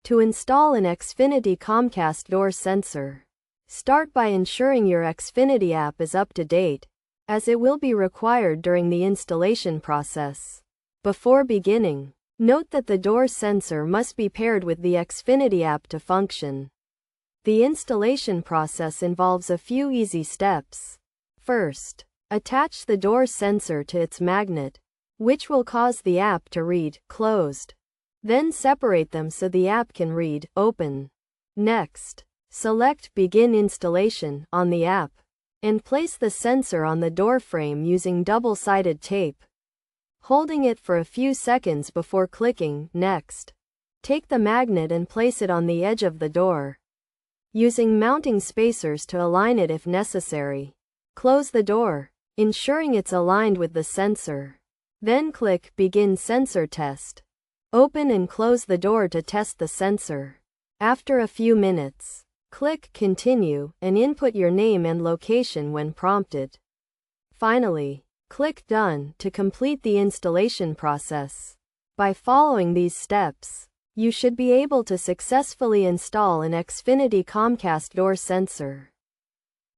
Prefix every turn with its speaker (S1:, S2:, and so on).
S1: To install an Xfinity Comcast door sensor, start by ensuring your Xfinity app is up to date, as it will be required during the installation process. Before beginning, note that the door sensor must be paired with the Xfinity app to function. The installation process involves a few easy steps. First, attach the door sensor to its magnet, which will cause the app to read closed. Then separate them so the app can read open. Next, select Begin Installation on the app, and place the sensor on the door frame using double-sided tape, holding it for a few seconds before clicking Next. Take the magnet and place it on the edge of the door, using mounting spacers to align it if necessary. Close the door, ensuring it's aligned with the sensor. Then click Begin Sensor Test. Open and close the door to test the sensor. After a few minutes, click Continue and input your name and location when prompted. Finally, click Done to complete the installation process. By following these steps, you should be able to successfully install an Xfinity Comcast door sensor.